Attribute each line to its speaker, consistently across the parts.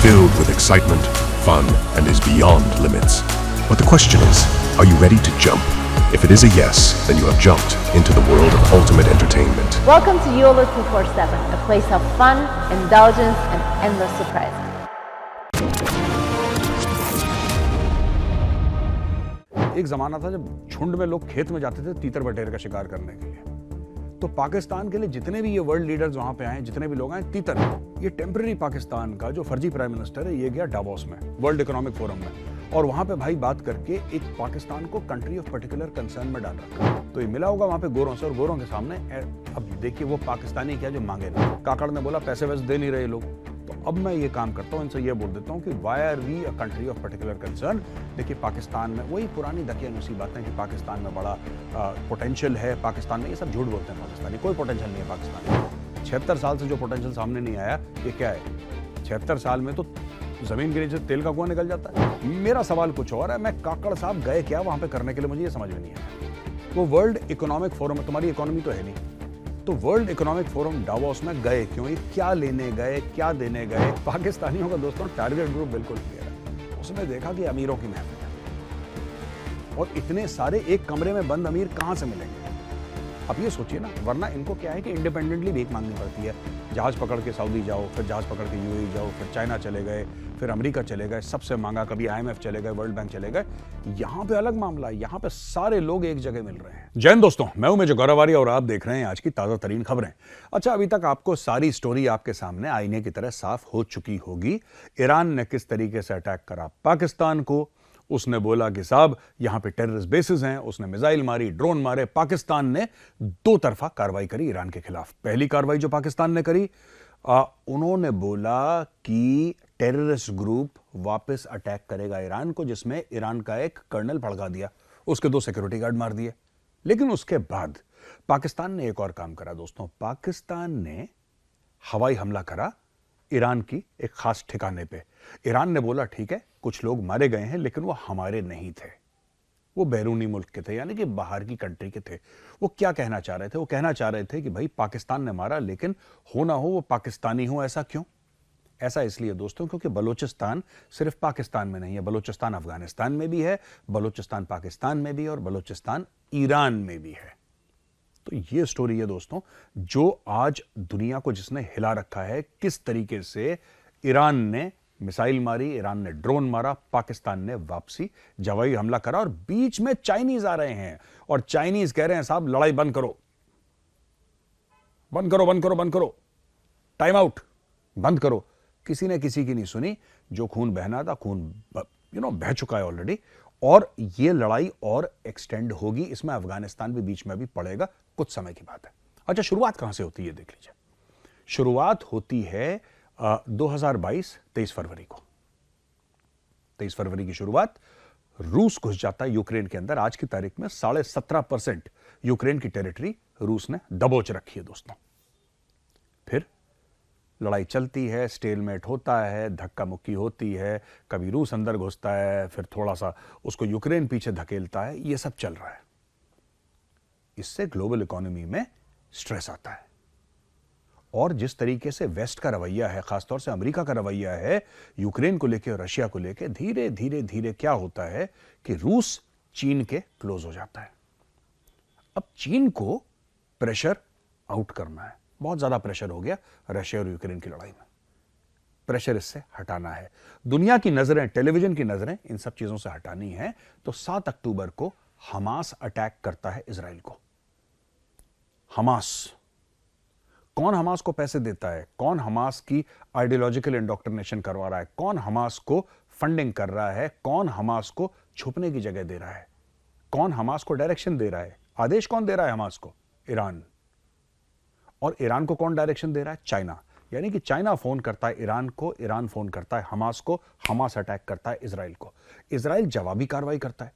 Speaker 1: filled with excitement, fun, and is beyond limits. But the question is, are you ready to jump? If it is a yes, then you have jumped into the world of ultimate entertainment.
Speaker 2: Welcome to YOLO 247, a place of fun, indulgence, and endless surprises.
Speaker 3: एक जमाना था जब झुंड में लोग खेत में जाते थे तीतर बटेर का शिकार करने के लिए। तो पाकिस्तान के लिए जितने भी ये वर्ल्ड लीडर्स वहां पे आए, जितने भी लोग आए, तीतर। ये टेम्पररी पाकिस्तान का जो फर्जी प्राइम मिनिस्टर है, ये गया डावोस में, वर्ल्ड इकोनॉमिक फोरम में, और वहां पे भाई बात करके एक पाकिस्तान को कंट्री ऑफ पर्टिकुलर कंसर्न में डाल रखा। तो ये मिला होगा वहां पे गोरों से, और गोरों के सामने अब देखिए वो पाकिस्तानी क्या जो मांगे ना। काकड़ ने बोला पैसे वैसे दे नहीं रहे लोग, तो अब मैं ये काम करता हूँ, इनसे ये बोल देता हूँ कि why are we a country of particular concern. देखिए पाकिस्तान में वही पुरानी दकियानूसी बातें कि पाकिस्तान में बड़ा पोटेंशियल है, पाकिस्तान में, ये सब झूठ बोलते हैं पाकिस्तानी, कोई पोटेंशियल नहीं है पाकिस्तान में। 76 साल से जो पोटेंशियल सामने नहीं आया, ये क्या है? 76 साल में तो जमीन के नीचे तेल का कुआं निकल जाता है। मेरा सवाल कुछ और है, मैं काकड़ साहब गए क्या वहां पे करने के लिए, मुझे ये समझ में नहीं आया। वो वर्ल्ड इकोनॉमिक फोरम, तुम्हारी इकोनॉमी तो है नहीं, तो वर्ल्ड इकोनॉमिक फोरम डावोस में गए क्यों? ये क्या लेने गए, क्या देने गए? पाकिस्तानियों का दोस्तों टारगेट ग्रुप बिल्कुल क्लियर है। उसने देखा कि अमीरों की महफिल है, और इतने सारे एक कमरे में बंद अमीर कहां से मिलेंगे? अब ये सोचिए ना, वरना इनको क्या है कि इंडिपेंडेंटली भीख मांगनी पड़ती है। जहाज पकड़ के सऊदी जाओ, फिर जहाज पकड़ के यूएई जाओ, फिर चाइना चले गए, फिर अमेरिका चले गए, सबसे मांगा, कभी आईएमएफ चले गए, वर्ल्ड बैंक चले गए। यहाँ पे अलग मामला है, यहाँ पे सारे लोग एक जगह मिल रहे हैं। जय हिंद दोस्तों, मैं हूं मेजर गौरव और आप देख रहे हैं आज की ताजा तरीन खबरें। अच्छा, अभी तक आपको सारी स्टोरी आपके सामने आईने की तरह साफ हो चुकी होगी। ईरान ने किस तरीके से अटैक करा पाकिस्तान को, उसने बोला कि साहब यहां पे टेररिस्ट बेसिस हैं, उसने मिसाइल मारी, ड्रोन मारे। पाकिस्तान ने दो तरफा कार्रवाई करी ईरान के खिलाफ। पहली कार्रवाई जो पाकिस्तान ने करी, उन्होंने बोला कि टेररिस्ट ग्रुप वापस अटैक करेगा ईरान को, जिसमें ईरान का एक कर्नल भड़का दिया, उसके 2 सिक्योरिटी गार्ड मार दिए। लेकिन उसके बाद पाकिस्तान ने एक और काम करा दोस्तों। पाकिस्तान ने हवाई हमला करा ईरान की एक खास ठिकाने पे। ईरान ने बोला ठीक है, कुछ लोग मारे गए हैं, लेकिन वो हमारे नहीं थे, वो बैरूनी मुल्क के थे, यानी कि बाहर की कंट्री के थे। वो क्या कहना चाह रहे थे? वो कहना चाह रहे थे कि भाई पाकिस्तान ने मारा, लेकिन हो ना हो वो पाकिस्तानी हो। ऐसा क्यों? ऐसा इसलिए दोस्तों क्योंकि बलूचिस्तान सिर्फ पाकिस्तान में नहीं है, बलूचिस्तान अफगानिस्तान में भी है, बलूचिस्तान पाकिस्तान में भी है, और बलूचिस्तान ईरान में भी है। तो ये स्टोरी है दोस्तों, जो आज दुनिया को जिसने हिला रखा है, किस तरीके से ईरान ने मिसाइल मारी, ईरान ने ड्रोन मारा, पाकिस्तान ने वापसी जवाई हमला करा, और बीच में चाइनीज आ रहे हैं, और चाइनीज कह रहे हैं साहब लड़ाई बंद करो, बंद करो, बंद करो, बंद करो, टाइम आउट, बंद करो। किसी ने किसी की नहीं सुनी। जो खून बहना था, खून बह चुका है ऑलरेडी, और ये लड़ाई और एक्सटेंड होगी। इसमें अफगानिस्तान भी बीच में भी पड़ेगा, कुछ समय की बात है। अच्छा, शुरुआत कहां से होती है देख लीजिए। शुरुआत होती है 2022 23 फरवरी को। 23 फरवरी की शुरुआत, रूस घुस जाता है यूक्रेन के अंदर। आज की तारीख में 17.5% यूक्रेन की टेरिटरी रूस ने दबोच रखी है दोस्तों। फिर लड़ाई चलती है, स्टेलमेट होता है, धक्का मुक्की होती है, कभी रूस अंदर घुसता है, फिर थोड़ा सा उसको यूक्रेन पीछे धकेलता है, ये सब चल रहा है। इससे ग्लोबल इकोनॉमी में स्ट्रेस आता है, और जिस तरीके से वेस्ट का रवैया है, खासतौर से अमेरिका का रवैया है यूक्रेन को लेकर और रशिया को लेकर, धीरे धीरे धीरे क्या होता है कि रूस चीन के क्लोज हो जाता है। अब चीन को प्रेशर आउट करना है, बहुत ज्यादा प्रेशर हो गया रशिया और यूक्रेन की लड़ाई में। प्रेशर इससे हटाना है, दुनिया की नजरें, टेलीविजन की नजरें इन सब चीजों से हटानी है। तो 7 अक्टूबर को हमास अटैक करता है इजराइल को। हमास, कौन हमास को पैसे देता है? कौन हमास की आइडियोलॉजिकल इंडोक्ट्रिनेशन करवा रहा है? कौन हमास को फंडिंग कर रहा है? कौन हमास को छुपने की जगह दे रहा है? कौन हमास को डायरेक्शन दे रहा है? आदेश कौन दे रहा है हमास को? ईरान। और ईरान को कौन डायरेक्शन दे रहा है? चाइना। यानी कि चाइना फोन करता है ईरान को, ईरान फोन करता है हमास को, हमास अटैक करता है इजराइल को, इजराइल जवाबी कार्रवाई करता है,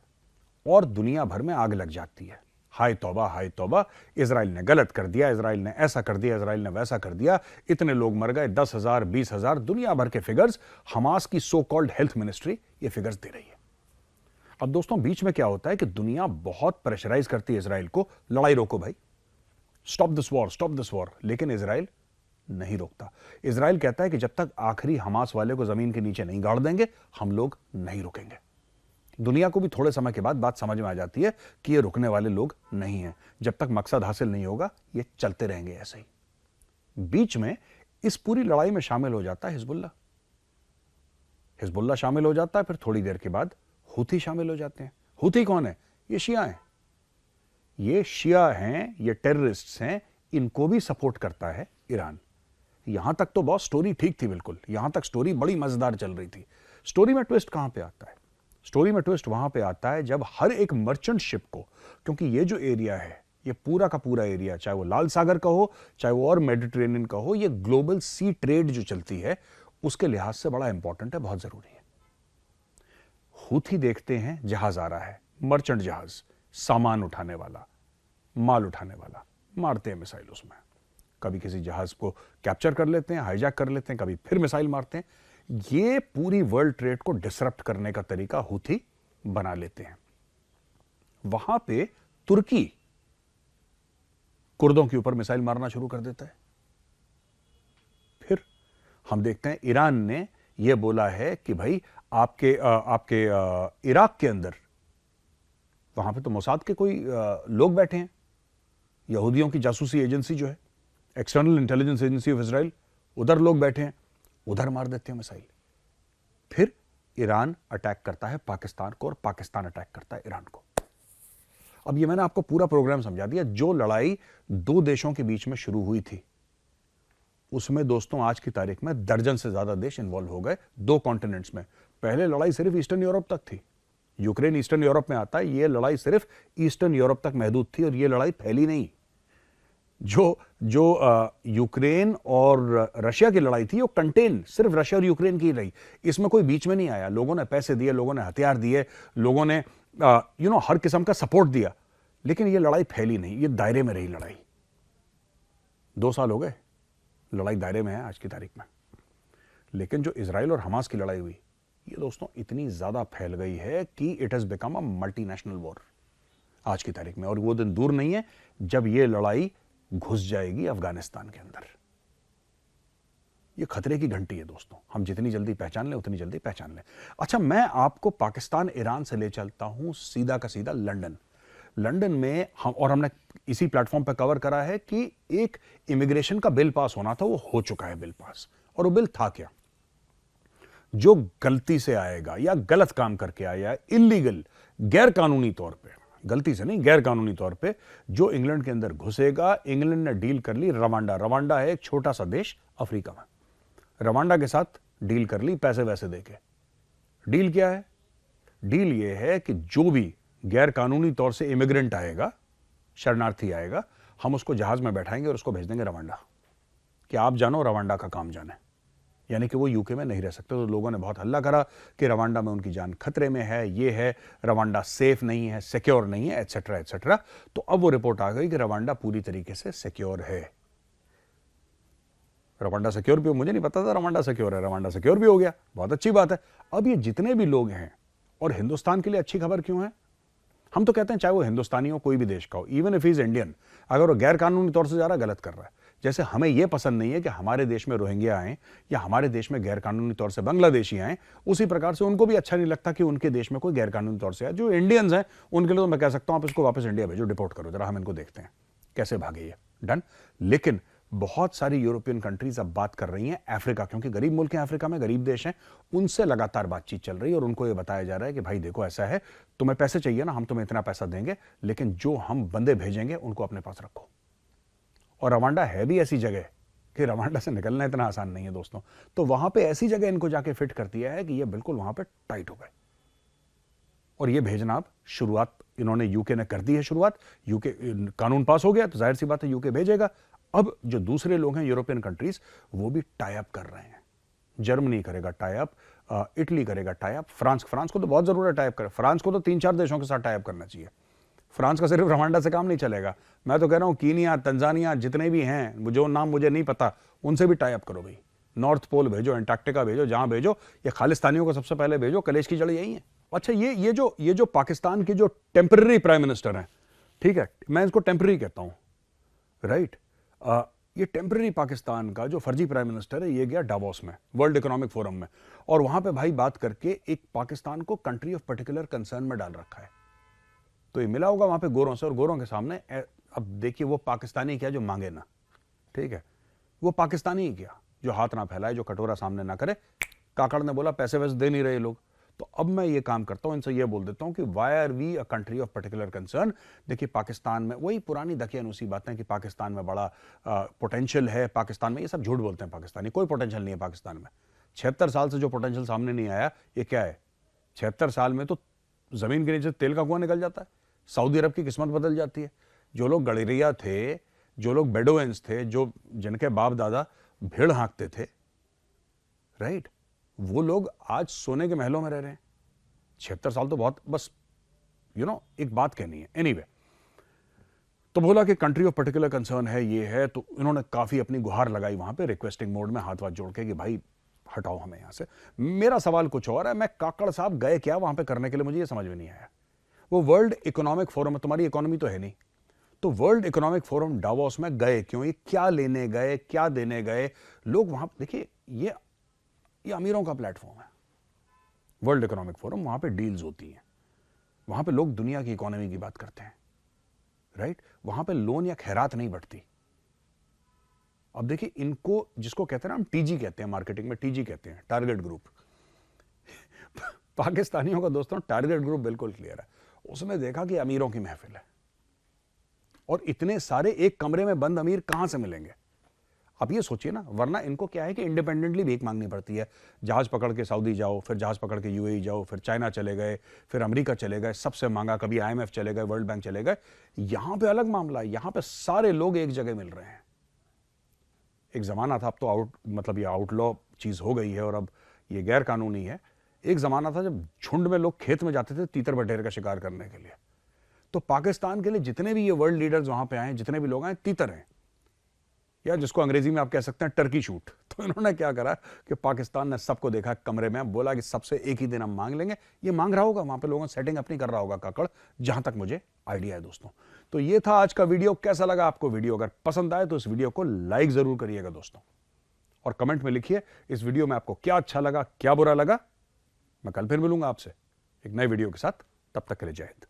Speaker 3: और दुनिया भर में आग लग जाती है। हाय तौबा, हाय तौबा, इजराइल ने गलत कर दिया, इजराइल ने ऐसा कर दिया, इजराइल ने वैसा कर दिया, इतने लोग मर गए, 10,000, 20,000, दुनिया भर के फिगर्स हमास की सो कॉल्ड हेल्थ मिनिस्ट्री ये फिगर्स दे रही है। अब दोस्तों बीच में क्या होता है कि दुनिया बहुत प्रेशराइज करती है इजराइल को, लड़ाई रोको भाई, stop this war, stop this war. लेकिन इजराइल नहीं रोकता। इजराइल कहता है कि जब तक आखिरी हमास वाले को जमीन के नीचे नहीं गाड़ देंगे हम लोग नहीं रुकेंगे। दुनिया को भी थोड़े समय के बाद बात समझ में आ जाती है कि ये रुकने वाले लोग नहीं हैं। जब तक मकसद हासिल नहीं होगा ये चलते रहेंगे ऐसे ही। बीच में इस पूरी लड़ाई में शामिल हो जाता है हिजबुल्लाह। हिजबुल्लाह शामिल हो जाता है, फिर थोड़ी देर के बाद हूथी शामिल हो जाते हैं। हूथी कौन है? ये शिया हैं। ये शिया हैं, ये टेररिस्ट्स हैं, इनको भी सपोर्ट करता है ईरान। यहां तक तो बॉस स्टोरी ठीक थी, बिल्कुल यहां तक स्टोरी बड़ी मजेदार चल रही थी। स्टोरी में ट्विस्ट कहां पे आता है? स्टोरी में ट्विस्ट वहां पे आता है जब हर एक मर्चेंट शिप को, क्योंकि ये जो एरिया है ये पूरा का पूरा एरिया, चाहे वो लाल सागर का हो चाहे वो और मेडिटेरेनियन का हो, ये ग्लोबल सी ट्रेड जो चलती है उसके लिहाज से बड़ा इंपॉर्टेंट है, बहुत जरूरी है। हूथी देखते हैं जहाज आ रहा है, मर्चेंट जहाज, सामान उठाने वाला, माल उठाने वाला, मारते हैं मिसाइल उसमें। कभी किसी जहाज को कैप्चर कर लेते हैं, हाईजैक कर लेते हैं, कभी फिर मिसाइल मारते हैं। ये पूरी वर्ल्ड ट्रेड को डिसरप्ट करने का तरीका हूथी बना लेते हैं। वहां पे तुर्की कुर्दों के ऊपर मिसाइल मारना शुरू कर देता है। फिर हम देखते हैं ईरान ने यह बोला है कि भाई आपके इराक के अंदर वहां पे तो मोसाद के कोई लोग बैठे हैं, यहूदियों की जासूसी एजेंसी जो है, external intelligence agency of Israel, उधर लोग बैठे हैं, उधर मार देते हैं मिसाइल। फिर ईरान अटैक करता है पाकिस्तान को और पाकिस्तान अटैक करता है ईरान को। अब ये मैंने आपको पूरा प्रोग्राम समझा दिया। जो लड़ाई दो देशों के बीच में शुरू हुई थी उसमें दोस्तों आज की तारीख में दर्जन से ज्यादा देश इन्वॉल्व हो गए, दो कॉन्टिनेंट्स में। पहले लड़ाई सिर्फ ईस्टर्न यूरोप तक थी, यूक्रेन ईस्टर्न यूरोप में आता है, ये लड़ाई सिर्फ ईस्टर्न यूरोप तक महदूद थी और ये लड़ाई फैली नहीं। जो यूक्रेन और रशिया की लड़ाई थी वो कंटेन सिर्फ रशिया और यूक्रेन की रही, इसमें कोई बीच में नहीं आया। लोगों ने पैसे दिए, लोगों ने हथियार दिए, लोगों ने हर किस्म का सपोर्ट दिया, लेकिन ये लड़ाई फैली नहीं, ये दायरे में रही लड़ाई। 2 साल हो गए लड़ाई दायरे में है आज की तारीख में। लेकिन जो इजराइल और हमास की लड़ाई हुई ये दोस्तों इतनी ज्यादा फैल गई है कि it has become a multinational war आज की तारीख में। और वो दिन दूर नहीं है जब ये लड़ाई घुस जाएगी अफगानिस्तान के अंदर। ये खतरे की घंटी है दोस्तों, हम जितनी जल्दी पहचान लें उतनी जल्दी पहचान लें। अच्छा, मैं आपको पाकिस्तान ईरान से ले चलता हूं सीधा का सीधा लंदन में हमने इसी प्लेटफॉर्म पर कवर करा है कि एक इमिग्रेशन का बिल पास होना था, वो हो चुका है बिल पास। और वो बिल था क्या? जो गलती से आएगा या गलत काम करके आया, इलीगल, गैर कानूनी तौर पे, गलती से नहीं गैर कानूनी तौर पे जो इंग्लैंड के अंदर घुसेगा, इंग्लैंड ने डील कर ली। रवांडा है एक छोटा सा देश अफ्रीका में, रवांडा के साथ डील कर ली पैसे वैसे देके। डील क्या है? डील ये है कि जो भी गैर कानूनी तौर से इमिग्रेंट आएगा, शरणार्थी आएगा, हम उसको जहाज में बैठाएंगे और उसको भेज देंगे रवांडा, कि आप जानो रवांडा का काम जाने। यानी कि वो यूके में नहीं रह सकते। तो लोगों ने बहुत हल्ला करा कि रवांडा में उनकी जान खतरे में है, ये है, रवांडा सेफ नहीं है, सिक्योर नहीं है, एटसेट्रा एटसेट्रा। तो अब वो रिपोर्ट आ गई कि रवांडा पूरी तरीके से सिक्योर है। रवांडा सिक्योर भी हो, मुझे नहीं पता था रवांडा सिक्योर है, रवांडा सिक्योर भी हो गया, बहुत अच्छी बात है। अब ये जितने भी लोग हैं, और हिंदुस्तान के लिए अच्छी खबर क्यों है? हम तो कहते हैं चाहे वो हिंदुस्तानी हो, कोई भी देश का हो, इवन इफ इज इंडियन, अगर वो गैर कानूनी तौर से जा रहा है, गलत कर रहा है। जैसे हमें यह पसंद नहीं है कि हमारे देश में रोहिंग्या आए या हमारे देश में गैर कानूनी तौर से बांग्लादेशी आए, उसी प्रकार से उनको भी अच्छा नहीं लगता कि उनके देश में कोई गैर कानूनी तौर से आए। जो इंडियंस हैं उनके लिए तो मैं कह सकता हूं आप इसको वापस इंडिया भेजो, डिपोर्ट करो, जरा हम इनको देखते हैं कैसे भागे ये, डन। लेकिन बहुत सारी यूरोपियन कंट्रीज अब बात कर रही हैं अफ्रीका, क्योंकि गरीब मुल्क हैं अफ्रीका में, गरीब देश हैं, उनसे लगातार बातचीत चल रही है और उनको ये बताया जा रहा है कि भाई देखो ऐसा है, तुम्हें पैसे चाहिए ना, हम तुम्हें इतना पैसा देंगे, लेकिन जो हम बंदे भेजेंगे उनको अपने पास रखो। और रवांडा है भी ऐसी जगह कि रवांडा से निकलना इतना आसान नहीं है दोस्तों। तो वहां पे ऐसी जगह इनको जाके फिट कर दिया है कि ये बिल्कुल वहां पे टाइट हो गए। और ये भेजना अब शुरुआत इन्होंने, यूके ने कर दी है शुरुआत, यूके कानून पास हो गया तो जाहिर सी बात है यूके भेजेगा। अब जो दूसरे लोग हैं यूरोपियन कंट्रीज, वो भी टाई अप कर रहे हैं। जर्मनी करेगा टाई अप, इटली करेगा टाई अप, फ्रांस को तो बहुत जरूरत है टाई अप करे। फ्रांस को तो 3-4 देशों के साथ टाई अप करना चाहिए। फ्रांस का सिर्फ रवांडा से काम नहीं चलेगा। मैं तो कह रहा हूं कीनिया, तंजानिया, जितने भी हैं, जो नाम मुझे नहीं पता, उनसे भी टाई अप करो भाई। नॉर्थ पोल भेजो, एंटार्क्टिका भेजो, जहां भेजो, ये खालिस्तानियों को सबसे पहले भेजो, कलेश की जड़ यही है। अच्छा, ये जो पाकिस्तान के जो टेम्पररी प्राइम मिनिस्टर हैं, ठीक है, मैं इसको टेम्पररी कहता हूं, राइट, ये टेम्पररी पाकिस्तान का जो फर्जी प्राइम मिनिस्टर है ये गया डावोस में, वर्ल्ड इकोनॉमिक फोरम में, और वहां पे भाई बात करके एक पाकिस्तान को कंट्री ऑफ पर्टिकुलर कंसर्न में डाल रखा है। तो ये मिला होगा वहां पे गोरों से, और गोरों के सामने अब देखिए वो पाकिस्तानी क्या जो मांगे ना, ठीक है, वो पाकिस्तानी ही क्या जो हाथ ना फैलाए, जो कटोरा सामने ना करे। काकड़ ने बोला पैसे वैसे दे नहीं रहे लोग, तो अब मैं ये काम करता हूं, इनसे ये बोल देता हूं कि why are we a country of particular concern. देखिए पाकिस्तान में वही पुरानी दकियानूसी बातें कि पाकिस्तान में बड़ा पोटेंशियल है, पाकिस्तान में, ये सब झूठ बोलते हैं। पाकिस्तानी कोई पोटेंशियल नहीं है पाकिस्तान में। 76 साल से जो पोटेंशियल सामने नहीं आया, ये क्या है? 76 साल में तो जमीन के नीचे तेल का कुआं निकल जाता है, सऊदी अरब की किस्मत बदल जाती है। जो लोग गडरिया थे, जो लोग बेडोइंस थे, जो जिनके बाप दादा भेड़ हाँकते थे, राइट, वो लोग आज सोने के महलों में रह रहे हैं। 76 साल तो बहुत, बस एक बात कहनी है। एनीवे, तो बोला कि कंट्री ऑफ पर्टिकुलर कंसर्न है, ये है, तो इन्होंने काफी अपनी गुहार लगाई वहां पे रिक्वेस्टिंग मोड में, हाथ वाथ जोड़ के कि भाई हटाओ हमें यहां से। मेरा सवाल कुछ और है, मैं काकड़ साहब गए क्या वहां पे करने के लिए, मुझे ये समझ में नहीं आया। वो वर्ल्ड इकोनॉमिक फोरम है, तुम्हारी इकोनॉमी तो है नहीं, तो वर्ल्ड इकोनॉमिक फोरम डावोस में गए क्यों? ये क्या लेने गए, क्या देने गए? लोग वहां, देखिए ये अमीरों का प्लेटफॉर्म है वर्ल्ड इकोनॉमिक फोरम, वहां पे डील्स होती हैं, वहां पे लोग दुनिया की इकोनॉमी की बात करते हैं, राइट, वहां पे लोन या खैरात नहीं बढ़ती। अब देखिए इनको, जिसको कहते हैं ना हम टीजी कहते हैं, मार्केटिंग में टीजी कहते हैं, टारगेट ग्रुप। पाकिस्तानियों का दोस्तों टारगेट ग्रुप बिल्कुल क्लियर है। उसने देखा कि अमीरों की महफिल है और इतने सारे एक कमरे में बंद अमीर कहां से मिलेंगे? आप ये सोचिए ना, वरना इनको क्या है कि इंडिपेंडेंटली भीख मांगनी पड़ती है। जहाज पकड़ के सऊदी जाओ, फिर जहाज पकड़ के यूएई जाओ, फिर चाइना चले गए, फिर अमेरिका चले गए, सबसे मांगा, कभी आईएमएफ चले गए, वर्ल्ड बैंक चले गए। यहां पे अलग मामला है, यहां पे सारे लोग एक जगह मिल रहे हैं। एक जमाना था, अब तो मतलब ये आउटलॉ चीज हो गई है और अब ये गैर कानूनी है। एक जमाना था जब झुंड में लोग खेत में जाते थे तीतर बटेर का शिकार करने के लिए। तो पाकिस्तान के लिए जितने भी ये वर्ल्ड लीडर्स वहां पे आए, जितने भी लोग आए, तीतर हैं, या जिसको अंग्रेजी में आप कह सकते हैं टर्की शूट। तो इन्होंने क्या करा कि पाकिस्तान ने सबको देखा कमरे में, बोला कि सबसे एक ही दिन हम मांग लेंगे। ये मांग रहा होगा वहां पे, लोगों सेटिंग अपनी कर रहा होगा काकड़, जहां तक मुझे आइडिया है दोस्तों। तो ये था आज का वीडियो। कैसा लगा आपको वीडियो? अगर पसंद आए तो इस वीडियो को लाइक जरूर करिएगा दोस्तों, और कमेंट में लिखिए इस वीडियो में आपको क्या अच्छा लगा, क्या बुरा लगा। मैं कल फिर मिलूंगा आपसे एक नए वीडियो के साथ, तब तक के लिए जय हिंद।